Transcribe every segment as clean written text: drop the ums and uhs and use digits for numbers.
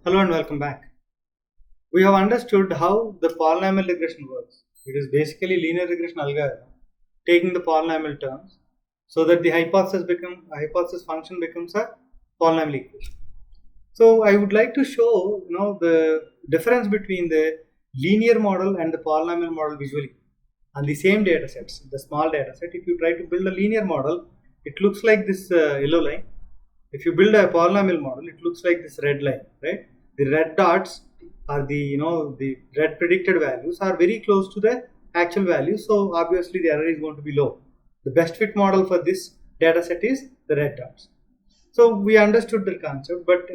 Hello and welcome back. We have understood how the polynomial regression works. It is basically linear regression algorithm taking the polynomial terms so that the hypothesis function becomes a polynomial equation. So I would like to show the difference between the linear model and the polynomial model visually on the same data sets, the small data set. If you try to build a linear model, it looks like this yellow line. If you build a polynomial model, it looks like this red line, right? The red dots are the red predicted values are very close to the actual values, so obviously the error is going to be low. The best fit model for this data set is the red dots. So we understood the concept, but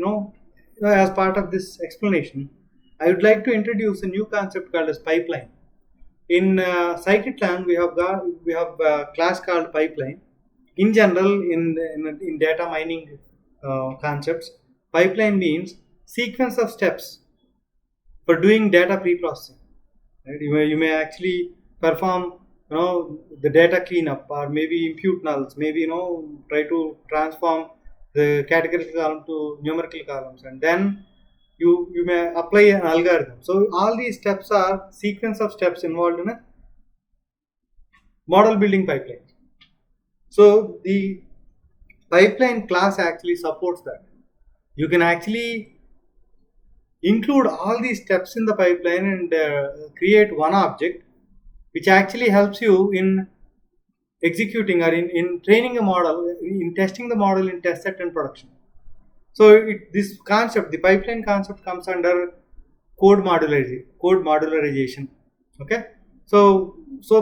as part of this explanation, I would like to introduce a new concept called as pipeline. In scikit-learn, we have a class called pipeline. In general, in data mining concepts, pipeline means sequence of steps for doing data pre-processing. Right? You may actually perform the data cleanup, or maybe impute nulls, maybe try to transform the categorical column to numerical columns, and then you may apply an algorithm. So all these steps are sequence of steps involved in a model building pipeline. So the pipeline class actually supports that. You can actually include all these steps in the pipeline and create one object, which actually helps you in executing or in training a model, in testing the model in test set and production. So this concept, the pipeline concept, comes under code modularization. Okay. So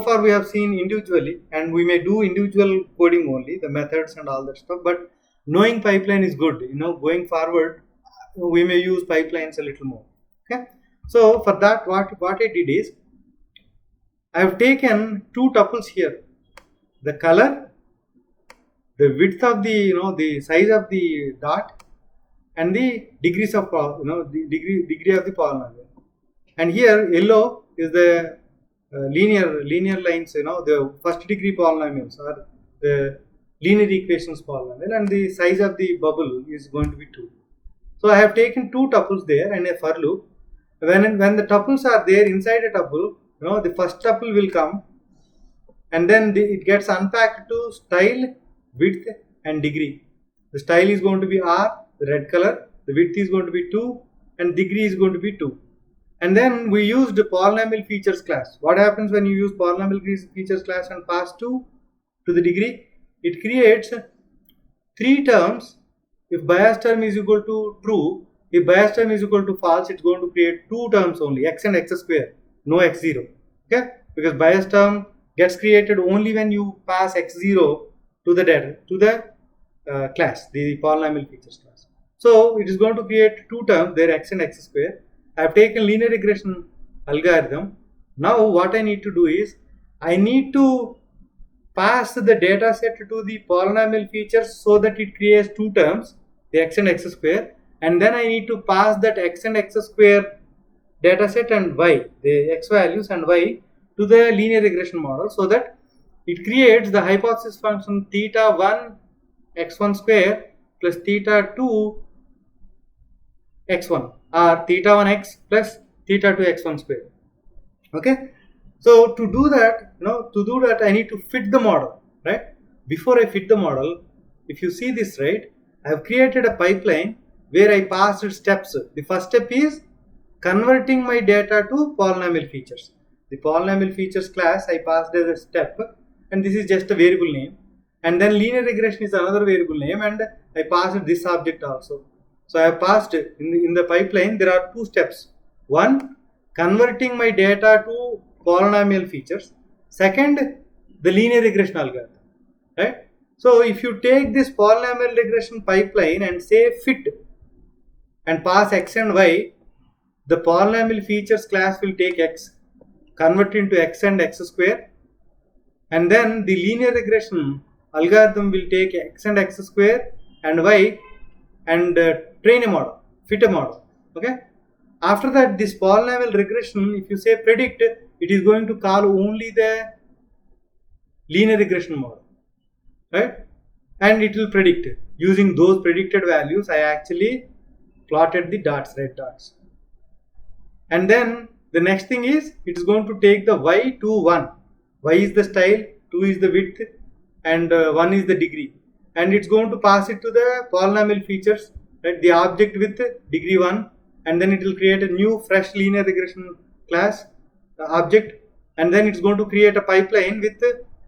far we have seen individually, and we may do individual coding only, the methods and all that stuff. But knowing pipeline is good. Going forward, we may use pipelines a little more. Okay. So for that, what I did is I have taken two tuples here: the color, the width of the size of the dot, and the degrees of the degree of the polynomial. And here yellow is the linear lines, the first degree polynomials, or the linear equations polynomial, and the size of the bubble is going to be 2. So I have taken two tuples there and a for loop. When the tuples are there inside a tuple, the first tuple will come, and then it gets unpacked to style, width, and degree. The style is going to be R, the red color, the width is going to be 2, and degree is going to be 2. And then we used the polynomial features class. What happens when you use polynomial features class and pass 2 to the degree? It creates 3 terms. If bias term is equal to true, if bias term is equal to false, it's going to create 2 terms only, x and x square, no x0. Okay? Because bias term gets created only when you pass x0 to the data, to the class, the polynomial features class. So it is going to create 2 terms there, x and x square. I have taken linear regression algorithm. Now what I need to do is I need to pass the data set to the polynomial features so that it creates 2 terms, the x and x square, and then I need to pass that x and x square data set and y, the x values and y, to the linear regression model so that it creates the hypothesis function theta 1 x1 square plus theta 2 x1, or theta 1 x plus theta 2 x1 square. Okay. So to do that, I need to fit the model, right? Before I fit the model, if you see this, right, I have created a pipeline where I passed steps. The first step is converting my data to polynomial features. The polynomial features class I passed as a step, and this is just a variable name. And then linear regression is another variable name, and I passed this object also. So I have passed in the pipeline. There are 2 steps. One, converting my data to polynomial features. Second, the linear regression algorithm, right? So if you take this polynomial regression pipeline and say fit and pass x and y, the polynomial features class will take x, convert into x and x square, and then the linear regression algorithm will take x and x square and y and train a model, fit a model. Okay. After that, this polynomial regression, if you say predict, it is going to call only the linear regression model, right? And it will predict. Using those predicted values, I actually plotted the dots, red dots. And then the next thing is, it is going to take the y to 1. Y is the style, 2 is the width, and 1 is the degree. And it's going to pass it to the polynomial features, right, the object with degree 1, and then it will create a new fresh linear regression class object, and then it's going to create a pipeline with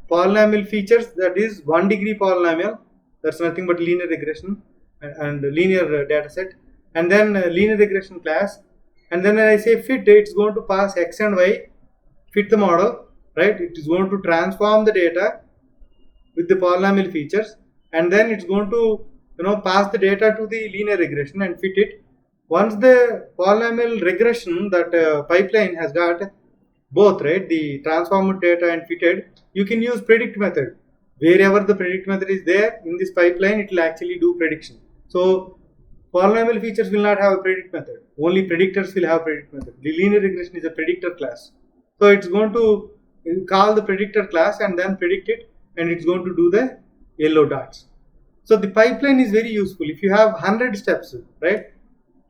polynomial features, that is 1 degree polynomial, that's nothing but linear regression and linear data set, and then linear regression class. And then when I say fit, it's going to pass x and y, fit the model, right? It is going to transform the data with the polynomial features, and then it's going to pass the data to the linear regression and fit it. Once the polynomial regression, that pipeline has got both, right, the transformed data and fitted, you can use predict method. Wherever the predict method is there in this pipeline, it will actually do prediction. So polynomial features will not have a predict method, only predictors will have predict method. The linear regression is a predictor class, so it's going to call the predictor class and then predict it, and it's going to do the yellow dots. So the pipeline is very useful. If you have 100 steps, right,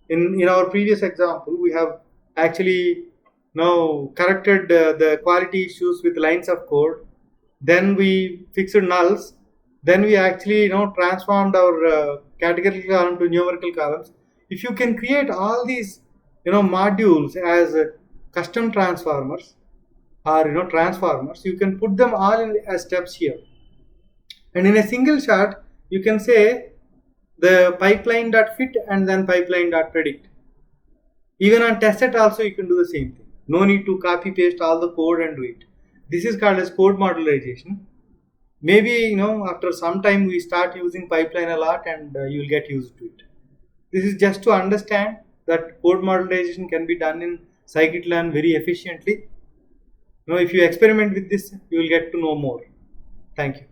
in our previous example we have actually now corrected the quality issues with lines of code, then we fixed nulls, then we actually transformed our categorical column to numerical columns. If you can create all these modules as custom transformers or transformers, you can put them all in as steps here, and in a single shot you can say the pipeline.fit and then pipeline.predict. Even on test set also you can do the same thing. No need to copy paste all the code and do it. This is called as code modularization. Maybe after some time we start using pipeline a lot, and you will get used to it. This is just to understand that code modularization can be done in scikit-learn very efficiently. If you experiment with this, you will get to know more. Thank you.